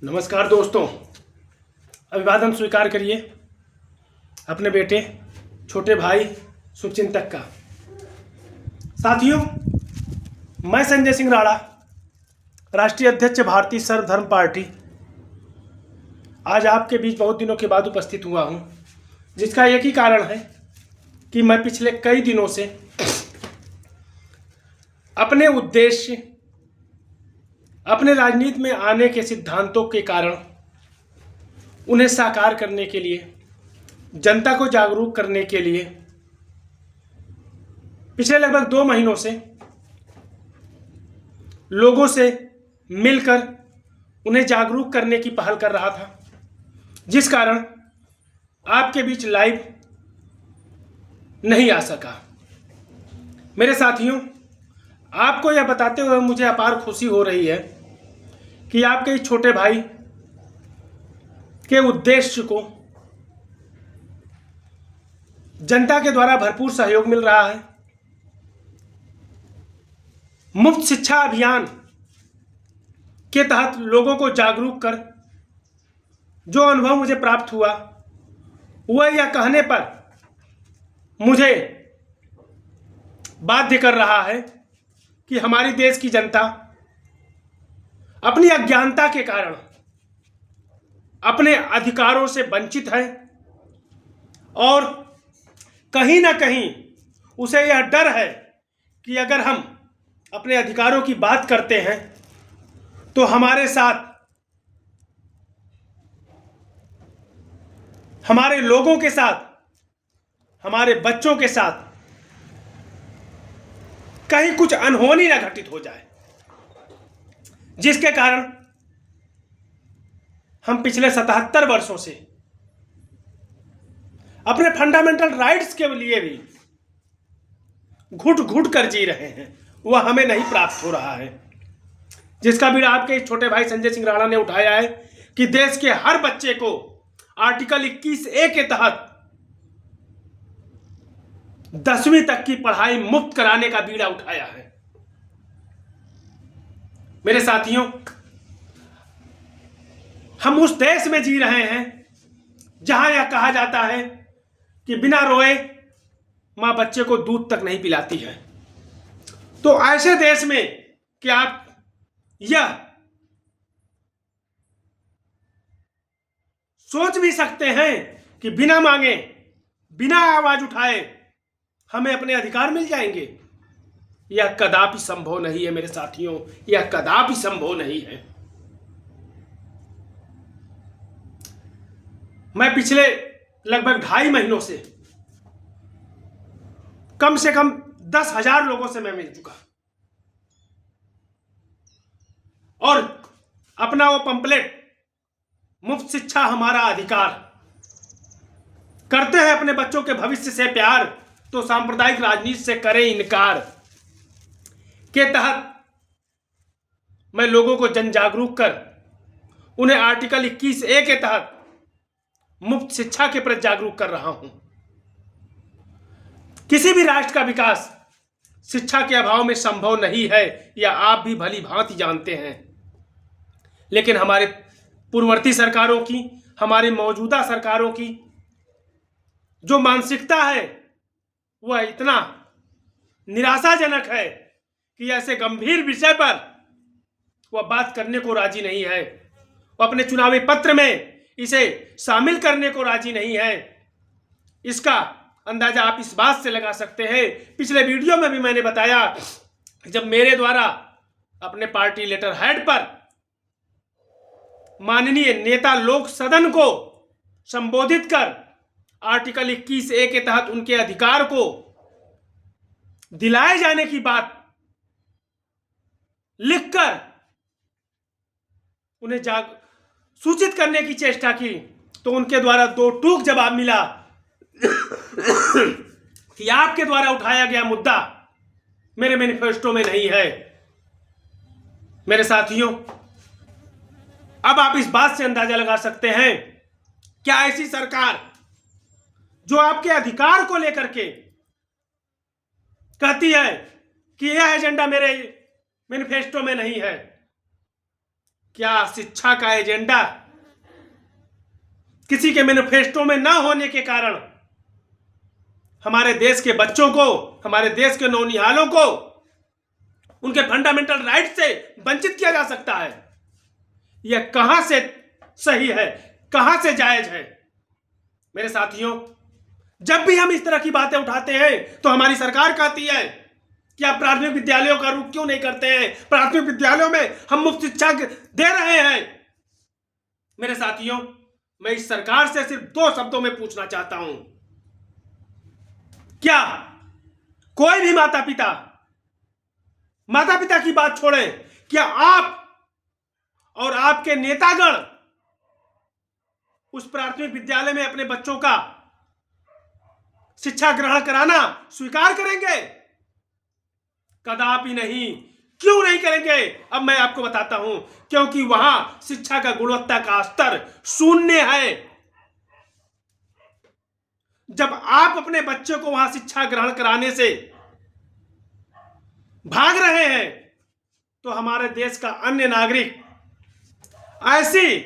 नमस्कार दोस्तों, अभिवादन स्वीकार करिए अपने बेटे छोटे भाई शुभचिंतक का। साथियों, मैं संजय सिंह राणा, राष्ट्रीय अध्यक्ष भारतीय सर्वधर्म पार्टी, आज आपके बीच बहुत दिनों के बाद उपस्थित हुआ हूं, जिसका एक ही कारण है कि मैं पिछले कई दिनों से अपने उद्देश्य, अपने राजनीति में आने के सिद्धांतों के कारण उन्हें साकार करने के लिए, जनता को जागरूक करने के लिए पिछले लगभग 2 महीनों से लोगों से मिलकर उन्हें जागरूक करने की पहल कर रहा था, जिस कारण आपके बीच लाइव नहीं आ सका। मेरे साथियों, आपको यह बताते हुए मुझे अपार खुशी हो रही है कि आपके इस छोटे भाई के उद्देश्य को जनता के द्वारा भरपूर सहयोग मिल रहा है। मुफ्त शिक्षा अभियान के तहत लोगों को जागरूक कर जो अनुभव मुझे प्राप्त हुआ, वह यह कहने पर मुझे बाध्य कर रहा है कि हमारी देश की जनता अपनी अज्ञानता के कारण अपने अधिकारों से वंचित है और कहीं ना कहीं उसे यह डर है कि अगर हम अपने अधिकारों की बात करते हैं तो हमारे साथ, हमारे लोगों के साथ, हमारे बच्चों के साथ कहीं कुछ अनहोनी ना घटित हो जाए, जिसके कारण हम पिछले 77 वर्षों से अपने फंडामेंटल राइट्स के लिए भी घुट घुट कर जी रहे हैं, वह हमें नहीं प्राप्त हो रहा है। जिसका बीड़ा आपके छोटे भाई संजय सिंह राणा ने उठाया है कि देश के हर बच्चे को आर्टिकल 21A के तहत 10वीं तक की पढ़ाई मुफ्त कराने का बीड़ा उठाया है। मेरे साथियों, हम उस देश में जी रहे हैं जहां यह कहा जाता है कि बिना रोए मां बच्चे को दूध तक नहीं पिलाती है। तो ऐसे देश में क्या आप यह सोच भी सकते हैं कि बिना मांगे, बिना आवाज उठाए हमें अपने अधिकार मिल जाएंगे? यह कदापि संभव नहीं है मेरे साथियों, यह कदापि संभव नहीं है। मैं पिछले लगभग 2.5 महीनों से कम 10,000 लोगों से मैं मिल चुका और अपना वो पंपलेट मुफ्त शिक्षा हमारा अधिकार, करते हैं अपने बच्चों के भविष्य से प्यार तो सांप्रदायिक राजनीति से करें इनकार के तहत मैं लोगों को जन जागरूक कर उन्हें आर्टिकल 21A के तहत मुफ्त शिक्षा के प्रति जागरूक कर रहा हूं। किसी भी राष्ट्र का विकास शिक्षा के अभाव में संभव नहीं है, या आप भी भली भांति जानते हैं। लेकिन हमारे पूर्ववर्ती सरकारों की, हमारी मौजूदा सरकारों की जो मानसिकता है वह इतना निराशाजनक है कि ऐसे गंभीर विषय पर वह बात करने को राजी नहीं है, वह अपने चुनावी पत्र में इसे शामिल करने को राजी नहीं है। इसका अंदाजा आप इस बात से लगा सकते हैं, पिछले वीडियो में भी मैंने बताया, जब मेरे द्वारा अपने पार्टी लेटर हेड पर माननीय नेता लोक सदन को संबोधित कर आर्टिकल 21A के तहत उनके अधिकार को दिलाए जाने की बात लिखकर उन्हें सूचित करने की चेष्टा की, तो उनके द्वारा 2 टूक जवाब मिला कि आपके द्वारा उठाया गया मुद्दा मेरे मैनिफेस्टो में नहीं है। मेरे साथियों, अब आप इस बात से अंदाजा लगा सकते हैं, क्या ऐसी सरकार जो आपके अधिकार को लेकर के कहती है कि यह एजेंडा मेरे मैनिफेस्टो में नहीं है, क्या शिक्षा का एजेंडा किसी के मैनिफेस्टो में ना होने के कारण हमारे देश के बच्चों को, हमारे देश के नौनिहालों को उनके फंडामेंटल राइट से वंचित किया जा सकता है? यह कहां से सही है, कहां से जायज है? मेरे साथियों, जब भी हम इस तरह की बातें उठाते हैं तो हमारी सरकार कहती है कि आप प्राथमिक विद्यालयों का रुख क्यों नहीं करते हैं? प्राथमिक विद्यालयों में हम मुफ्त शिक्षा दे रहे हैं। मेरे साथियों, मैं इस सरकार से सिर्फ 2 शब्दों में पूछना चाहता हूं, क्या कोई भी माता पिता की बात छोड़ें, क्या आप और आपके नेतागण उस प्राथमिक विद्यालय में अपने बच्चों का शिक्षा ग्रहण कराना स्वीकार करेंगे? कदापि नहीं। क्यों नहीं करेंगे? अब मैं आपको बताता हूं, क्योंकि वहां शिक्षा का गुणवत्ता का स्तर 0 है। जब आप अपने बच्चे को वहां शिक्षा ग्रहण कराने से भाग रहे हैं तो हमारे देश का अन्य नागरिक ऐसी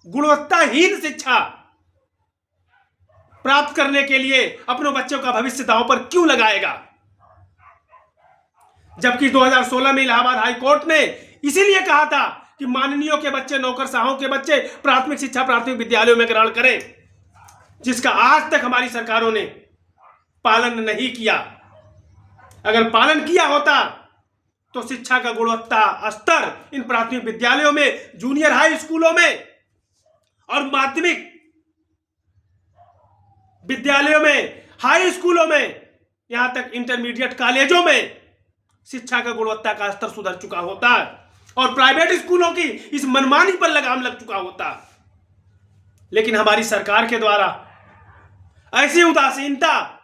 गुणवत्ताहीन शिक्षा प्राप्त करने के लिए अपने बच्चों का भविष्य दांव पर क्यों लगाएगा? जबकि 2016 में इलाहाबाद हाई कोर्ट ने इसीलिए कहा था कि माननीयों के बच्चे, नौकरशाहों के बच्चे प्राथमिक शिक्षा प्राथमिक विद्यालयों में ग्रहण करें, जिसका आज तक हमारी सरकारों ने पालन नहीं किया। अगर पालन किया होता तो शिक्षा का गुणवत्ता स्तर इन प्राथमिक विद्यालयों में, जूनियर हाई स्कूलों में और माध्यमिक विद्यालयों में, हाई स्कूलों में, यहां तक इंटरमीडिएट कॉलेजों में शिक्षा का गुणवत्ता का स्तर सुधर चुका होता और प्राइवेट स्कूलों की इस मनमानी पर लगाम लग चुका होता। लेकिन हमारी सरकार के द्वारा ऐसी उदासीनता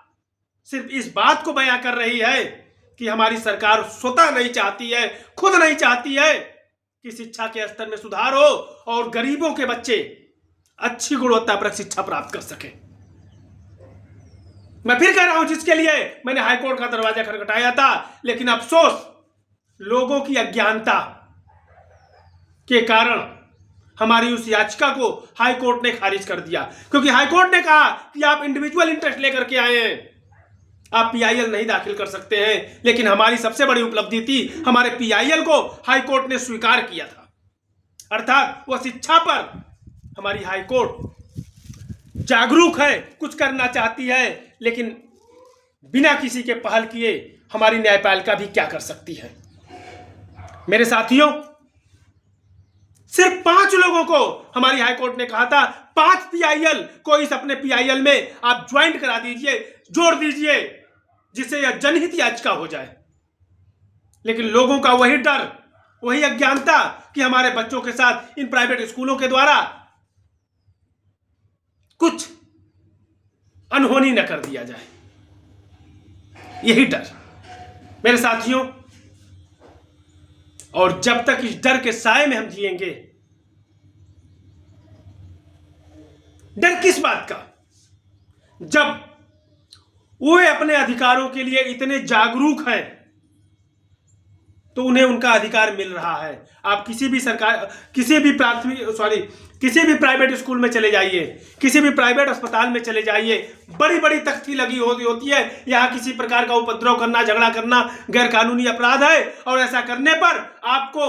सिर्फ इस बात को बयां कर रही है कि हमारी सरकार स्वतः नहीं चाहती है, खुद नहीं चाहती है कि शिक्षा के स्तर में सुधार हो और गरीबों के बच्चे अच्छी गुणवत्ता पर शिक्षा प्राप्त कर सके। मैं फिर कह रहा हूं, जिसके लिए मैंने हाईकोर्ट का दरवाजा खटखटाया था, लेकिन अफसोस लोगों की अज्ञानता के कारण हमारी उस याचिका को हाईकोर्ट ने खारिज कर दिया, क्योंकि हाईकोर्ट ने कहा कि आप इंडिविजुअल इंटरेस्ट लेकर के आए हैं, आप पीआईएल नहीं दाखिल कर सकते हैं। लेकिन हमारी सबसे बड़ी उपलब्धि थी, हमारे पीआईएल को हाईकोर्ट ने स्वीकार किया था। अर्थात वह शिक्षा पर हमारी हाईकोर्ट जागरूक है, कुछ करना चाहती है, लेकिन बिना किसी के पहल किए हमारी न्यायपालिका भी क्या कर सकती है? मेरे साथियों, सिर्फ 5 लोगों को हमारी हाईकोर्ट ने कहा था, 5 पीआईएल को इस अपने पीआईएल में आप ज्वाइंट करा दीजिए, जोड़ दीजिए, जिससे यह जनहित याचिका हो जाए। लेकिन लोगों का वही डर, वही अज्ञानता कि हमारे बच्चों के साथ इन प्राइवेट स्कूलों के द्वारा कुछ अनहोनी न कर दिया जाए, यही डर। मेरे साथियों, और जब तक इस डर के साए में हम जिएंगे, डर किस बात का? जब वे अपने अधिकारों के लिए इतने जागरूक हैं तो उन्हें उनका अधिकार मिल रहा है। आप किसी भी प्राइवेट स्कूल में चले जाइए, किसी भी प्राइवेट अस्पताल में चले जाइए, बड़ी बड़ी तख्ती लगी होती है, यहाँ किसी प्रकार का उपद्रव करना, झगड़ा करना गैर कानूनी अपराध है, और ऐसा करने पर आपको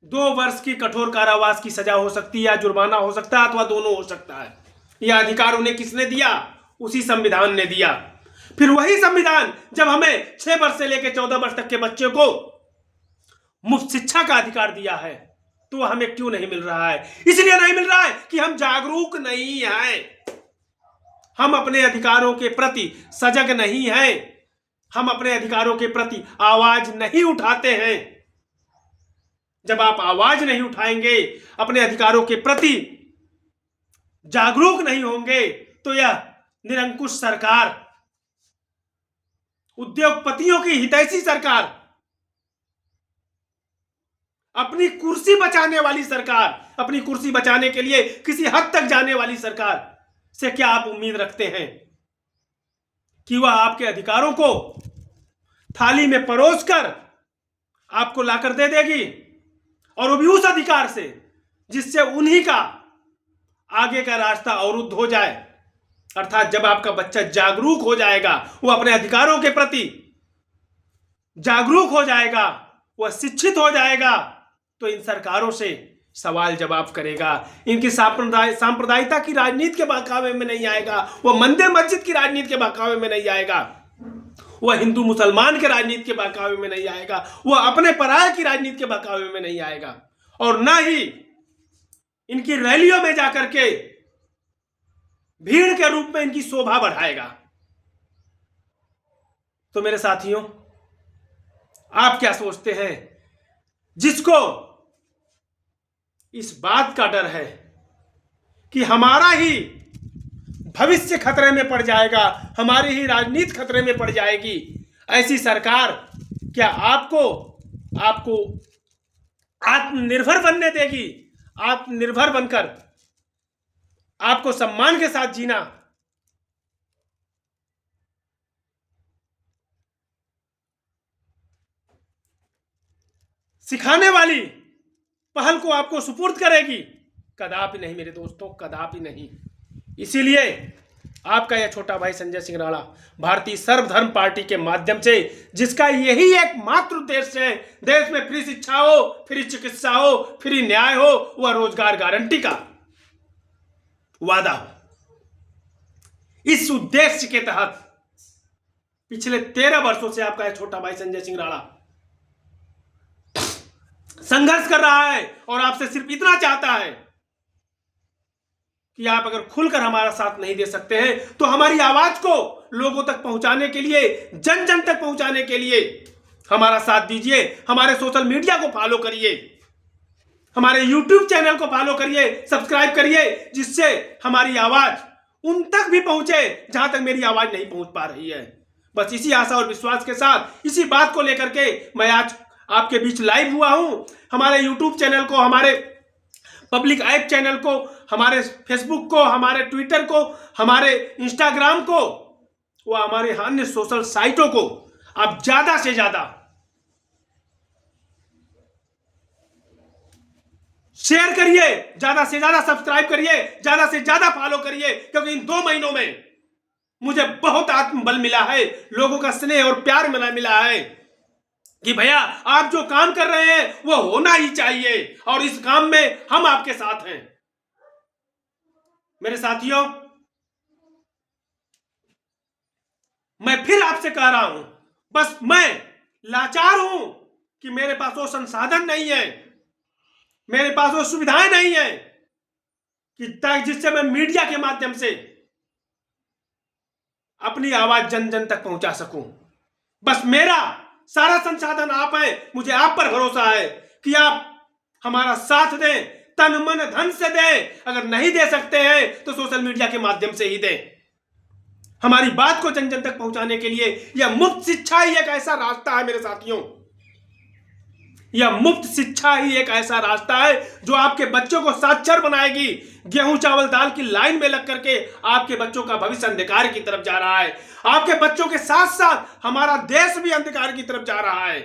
2 वर्ष की कठोर कारावास की सजा हो सकती है, या जुर्माना हो सकता है, अथवा दोनों हो सकता है। यह अधिकार उन्हें किसने दिया? उसी संविधान ने दिया। फिर वही संविधान जब हमें 6 वर्ष से लेकर 14 वर्ष तक के बच्चे को मुफ्त शिक्षा का अधिकार दिया है, तो हमें क्यों नहीं मिल रहा है? इसलिए नहीं मिल रहा है कि हम जागरूक नहीं हैं, हम अपने अधिकारों के प्रति सजग नहीं हैं, हम अपने अधिकारों के प्रति आवाज नहीं उठाते हैं। जब आप आवाज नहीं उठाएंगे, अपने अधिकारों के प्रति जागरूक नहीं होंगे, तो यह निरंकुश सरकार, उद्योगपतियों की हितैषी सरकार, अपनी कुर्सी बचाने वाली सरकार, अपनी कुर्सी बचाने के लिए किसी हद तक जाने वाली सरकार से क्या आप उम्मीद रखते हैं कि वह आपके अधिकारों को थाली में परोसकर आपको लाकर दे देगी? और वो भी उस अधिकार से जिससे उन्हीं का आगे का रास्ता अवरुद्ध हो जाए। अर्थात जब आपका बच्चा जागरूक हो जाएगा, वो अपने अधिकारों के प्रति जागरूक हो जाएगा, वह शिक्षित हो जाएगा, तो इन सरकारों से सवाल जवाब करेगा। इनकी सांप्रदायिकता की राजनीति के बहकावे में नहीं आएगा, वह मंदिर मस्जिद की राजनीति के बहकावे में नहीं आएगा, वह हिंदू मुसलमान के राजनीति के बहकावे में नहीं आएगा, वह अपने पराये की राजनीति के बहकावे में नहीं आएगा, और ना ही इनकी रैलियों में जाकर के भीड़ के रूप में इनकी शोभा बढ़ाएगा। तो मेरे साथियों, आप क्या सोचते हैं? जिसको इस बात का डर है कि हमारा ही भविष्य खतरे में पड़ जाएगा, हमारी ही राजनीति खतरे में पड़ जाएगी, ऐसी सरकार क्या आपको आत्मनिर्भर बनने देगी? आत्मनिर्भर बनकर आपको सम्मान के साथ जीना सिखाने वाली पहल को आपको सुपुर्द करेगी? कदापि नहीं मेरे दोस्तों, कदापि नहीं। इसीलिए आपका यह छोटा भाई संजय सिंह राणा भारतीय सर्वधर्म पार्टी के माध्यम से, जिसका यही एकमात्र उद्देश्य है देश में फ्री शिक्षा हो, फ्री चिकित्सा हो, फ्री न्याय हो, वह रोजगार गारंटी का वादा हो, इस उद्देश्य के तहत पिछले 13 वर्षों से आपका यह छोटा भाई संजय सिंह राणा संघर्ष कर रहा है, और आपसे सिर्फ इतना चाहता है कि आप अगर खुलकर हमारा साथ नहीं दे सकते हैं तो हमारी आवाज को लोगों तक पहुंचाने के लिए, जन जन तक पहुंचाने के लिए हमारा साथ दीजिए। हमारे सोशल मीडिया को फॉलो करिए, हमारे यूट्यूब चैनल को फॉलो करिए, सब्सक्राइब करिए, जिससे हमारी आवाज उन तक भी पहुंचे जहां तक मेरी आवाज नहीं पहुंच पा रही है। बस इसी आशा और विश्वास के साथ, इसी बात को लेकर के मैं आज आपके बीच लाइव हुआ हूं। हमारे यूट्यूब चैनल को, हमारे पब्लिक ऐप चैनल को, हमारे फेसबुक को, हमारे ट्विटर को, हमारे इंस्टाग्राम को, व हमारे अन्य सोशल साइटों को आप ज्यादा से ज्यादा शेयर करिए, ज्यादा से ज्यादा सब्सक्राइब करिए, ज्यादा से ज्यादा फॉलो करिए, क्योंकि इन 2 महीनों में मुझे बहुत आत्मबल मिला है, लोगों का स्नेह और प्यार मिला है कि भैया आप जो काम कर रहे हैं वो होना ही चाहिए, और इस काम में हम आपके साथ हैं। मेरे साथियों, मैं फिर आपसे कह रहा हूं, बस मैं लाचार हूं कि मेरे पास वो संसाधन नहीं है, मेरे पास वो सुविधाएं नहीं है कि जिससे मैं मीडिया के माध्यम से अपनी आवाज जन जन तक पहुंचा सकूं। बस मेरा सारा संसाधन आप है, मुझे आप पर भरोसा है कि आप हमारा साथ दें, तन मन धन से दें। अगर नहीं दे सकते हैं तो सोशल मीडिया के माध्यम से ही दें। हमारी बात को जन जन तक पहुंचाने के लिए यह मुफ्त शिक्षा ही एक ऐसा रास्ता है मेरे साथियों, यह मुफ्त शिक्षा ही एक ऐसा रास्ता है जो आपके बच्चों को साक्षर बनाएगी। गेहूं चावल दाल की लाइन में लग करके आपके बच्चों का भविष्य अंधकार की तरफ जा रहा है। आपके बच्चों के साथ साथ हमारा देश भी अंधकार की तरफ जा रहा है।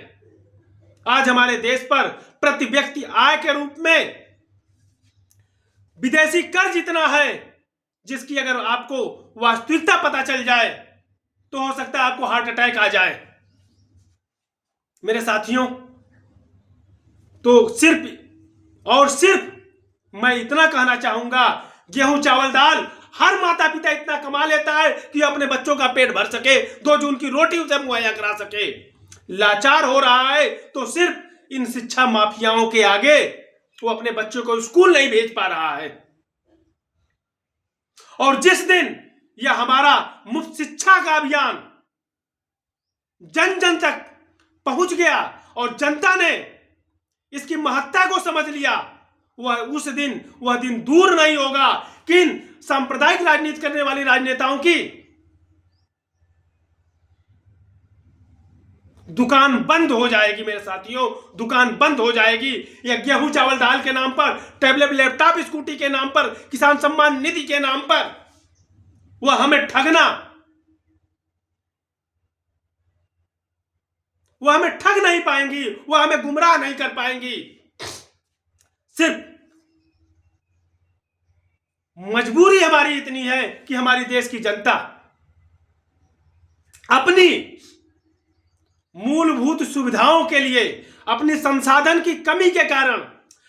आज हमारे देश पर प्रति व्यक्ति आय के रूप में विदेशी कर्ज इतना है जिसकी अगर आपको वास्तविकता पता चल जाए तो हो सकता है आपको हार्ट अटैक आ जाए। मेरे साथियों, तो सिर्फ और सिर्फ मैं इतना कहना चाहूंगा, गेहूं चावल दाल हर माता पिता इतना कमा लेता है कि अपने बच्चों का पेट भर सके, 2 जून की रोटी उसे मुहैया करा सके। लाचार हो रहा है तो सिर्फ इन शिक्षा माफियाओं के आगे वो अपने बच्चों को स्कूल नहीं भेज पा रहा है। और जिस दिन यह हमारा मुफ्त शिक्षा का अभियान जन जन तक पहुंच गया और जनता ने इसकी महत्ता को समझ लिया, वह दिन दूर नहीं होगा कि इन सांप्रदायिक राजनीति करने वाली राजनेताओं की दुकान बंद हो जाएगी। मेरे साथियों, दुकान बंद हो जाएगी। या गेहूं चावल दाल के नाम पर, टैबलेट लैपटॉप स्कूटी के नाम पर, किसान सम्मान निधि के नाम पर वह हमें ठगना, वह हमें ठग नहीं पाएंगी, वह हमें गुमराह नहीं कर पाएंगी। सिर्फ मजबूरी हमारी इतनी है कि हमारी देश की जनता अपनी मूलभूत सुविधाओं के लिए, अपनी संसाधन की कमी के कारण,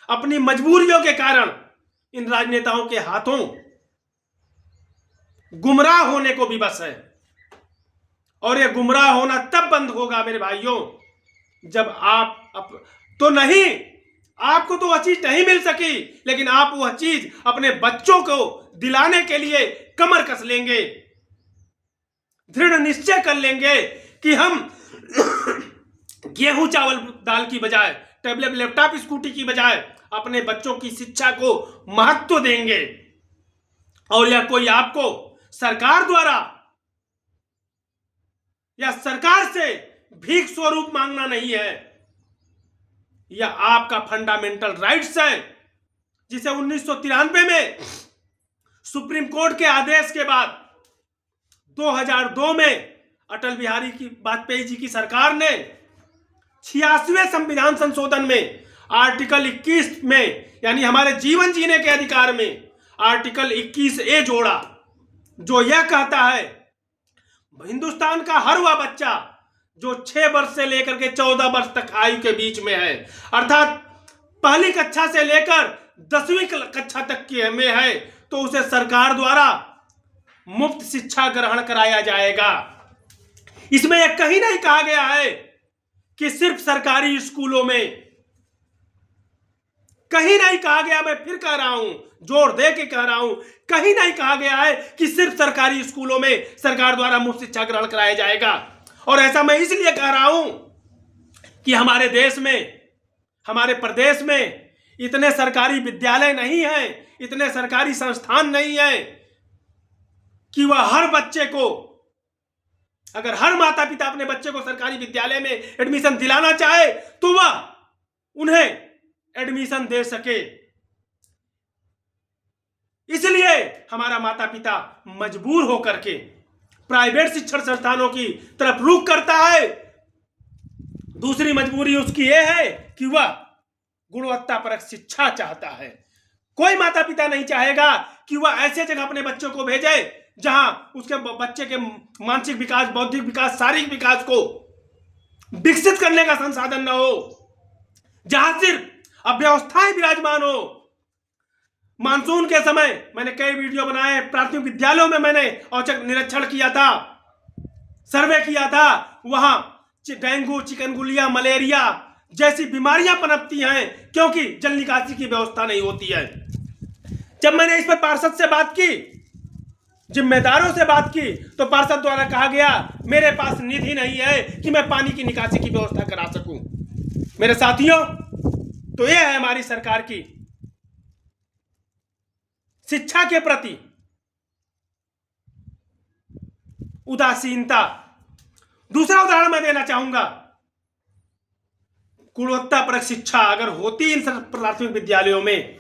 अपनी मजबूरियों के कारण इन राजनेताओं के हाथों गुमराह होने को भी बस है। और यह गुमराह होना तब बंद होगा मेरे भाइयों, जब तो नहीं, आपको तो वह चीज नहीं मिल सकी, लेकिन आप वह चीज अपने बच्चों को दिलाने के लिए कमर कस लेंगे, दृढ़ निश्चय कर लेंगे कि हम गेहूं चावल दाल की बजाय, टैबलेट लैपटॉप स्कूटी की बजाय अपने बच्चों की शिक्षा को महत्व देंगे। और यह कोई आपको सरकार द्वारा या सरकार से भीख स्वरूप मांगना नहीं है, यह आपका फंडामेंटल राइट्स है, जिसे 1993 में सुप्रीम कोर्ट के आदेश के बाद 2002 में अटल बिहारी वाजपेयी जी की सरकार ने 86वें संविधान संशोधन में आर्टिकल 21 में, यानी हमारे जीवन जीने के अधिकार में आर्टिकल 21A जोड़ा, जो यह कहता है हिंदुस्तान का हर वह बच्चा जो 6 वर्ष से लेकर के 14 वर्ष तक आयु के बीच में है, अर्थात पहली कक्षा से लेकर 10वीं कक्षा तक के में है, तो उसे सरकार द्वारा मुफ्त शिक्षा ग्रहण कराया जाएगा। इसमें यह कहीं नहीं कहा गया है कि सिर्फ सरकारी स्कूलों में, कहीं नहीं कहा गया, मैं फिर कह रहा हूं, जोर दे के कह रहा हूं, कहीं नहीं कहा गया है कि सिर्फ सरकारी स्कूलों में सरकार द्वारा मुफ्त शिक्षा ग्रहण कराया जाएगा। और ऐसा मैं इसलिए कह रहा हूं कि हमारे देश में, हमारे प्रदेश में इतने सरकारी विद्यालय नहीं हैं, इतने सरकारी संस्थान नहीं हैं कि वह हर बच्चे को, अगर हर माता पिता अपने बच्चे को सरकारी विद्यालय में एडमिशन दिलाना चाहे तो वह उन्हें एडमिशन दे सके। इसलिए हमारा माता पिता मजबूर होकर के प्राइवेट शिक्षण संस्थानों की तरफ रुख करता है। दूसरी मजबूरी उसकी यह है कि वह गुणवत्तापरक शिक्षा चाहता है। कोई माता पिता नहीं चाहेगा कि वह ऐसे जगह अपने बच्चों को भेजे जहां उसके बच्चे के मानसिक विकास, बौद्धिक विकास, शारीरिक विकास को विकसित करने का संसाधन न हो, जहां सिर्फ अव्यवस्थाएं विराजमान हो। मानसून के समय मैंने कई वीडियो बनाए, प्राथमिक विद्यालयों में मैंने औचक निरीक्षण किया था, सर्वे किया था। वहां डेंगू, चिकनगुनिया, मलेरिया जैसी बीमारियां पनपती हैं क्योंकि जल निकासी की व्यवस्था नहीं होती है। जब मैंने इस पर पार्षद से बात की, जिम्मेदारों से बात की, तो पार्षद द्वारा कहा गया मेरे पास निधि नहीं है कि मैं पानी की निकासी की व्यवस्था करा सकूं। मेरे साथियों, तो यह है हमारी सरकार की शिक्षा के प्रति उदासीनता। दूसरा उदाहरण मैं देना चाहूंगा। गुणवत्तापरक शिक्षा अगर होती इन प्राथमिक विद्यालयों में,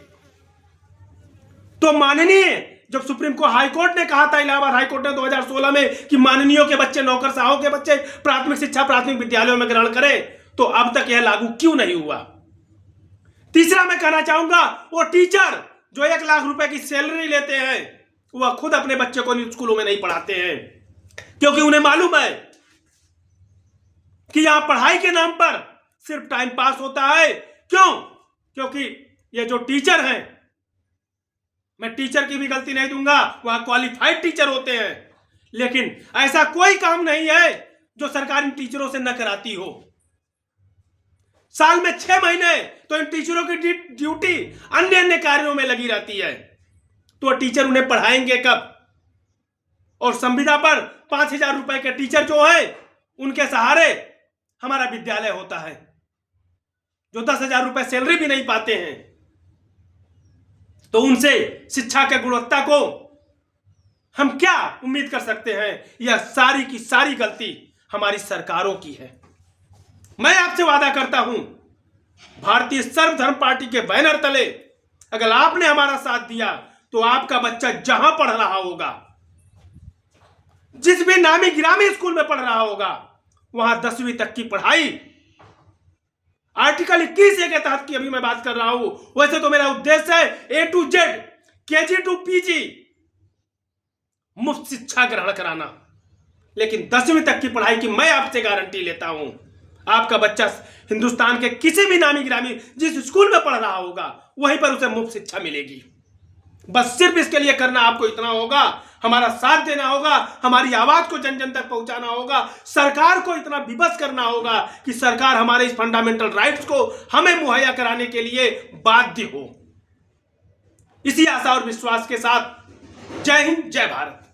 तो माननीय, जब सुप्रीम कोर्ट, हाई कोर्ट ने कहा था, इलाहाबाद हाई कोर्ट ने 2016 में कि माननीयों के बच्चे, नौकरशाहों के बच्चे प्राथमिक शिक्षा प्राथमिक विद्यालयों में ग्रहण करें, तो अब तक यह लागू क्यों नहीं हुआ। तीसरा मैं कहना चाहूंगा, वो टीचर जो 1 लाख रुपए की सैलरी लेते हैं, वह खुद अपने बच्चे को स्कूलों में नहीं पढ़ाते हैं, क्योंकि उन्हें मालूम है कि यहां पढ़ाई के नाम पर सिर्फ टाइम पास होता है। क्यों? क्योंकि ये जो टीचर हैं, मैं टीचर की भी गलती नहीं दूंगा, वह क्वालिफाइड टीचर होते हैं, लेकिन ऐसा कोई काम नहीं है जो सरकार इन टीचरों से न कराती हो। साल में 6 महीने तो इन टीचरों की ड्यूटी अन्य अन्य कार्यों में लगी रहती है, तो टीचर उन्हें पढ़ाएंगे कब? और संविदा पर 5,000 रुपए के टीचर जो है, उनके सहारे हमारा विद्यालय होता है, जो 10,000 रुपए सैलरी भी नहीं पाते हैं। तो उनसे शिक्षा के गुणवत्ता को हम क्या उम्मीद कर सकते हैं? यह सारी की सारी गलती हमारी सरकारों की है। मैं आपसे वादा करता हूं, भारतीय सर्वधर्म पार्टी के बैनर तले अगर आपने हमारा साथ दिया तो आपका बच्चा जहां पढ़ रहा होगा, जिस भी नामी गिरामी स्कूल में पढ़ रहा होगा, वहां 10वीं तक की पढ़ाई आर्टिकल 21A के तहत की अभी मैं बात कर रहा हूं। वैसे तो मेरा उद्देश्य है A to Z, KG to PG मुफ्त शिक्षा ग्रहण कराना, लेकिन 10वीं तक की पढ़ाई की मैं आपसे गारंटी लेता हूं, आपका बच्चा हिंदुस्तान के किसी भी नामी गिरामी जिस स्कूल में पढ़ रहा होगा वहीं पर उसे मुफ्त शिक्षा मिलेगी। बस सिर्फ इसके लिए करना आपको इतना होगा, हमारा साथ देना होगा, हमारी आवाज को जन जन तक पहुंचाना होगा, सरकार को इतना विवश करना होगा कि सरकार हमारे इस फंडामेंटल राइट्स को हमें मुहैया कराने के लिए बाध्य हो। इसी आशा और विश्वास के साथ जय हिंद, जय भारत।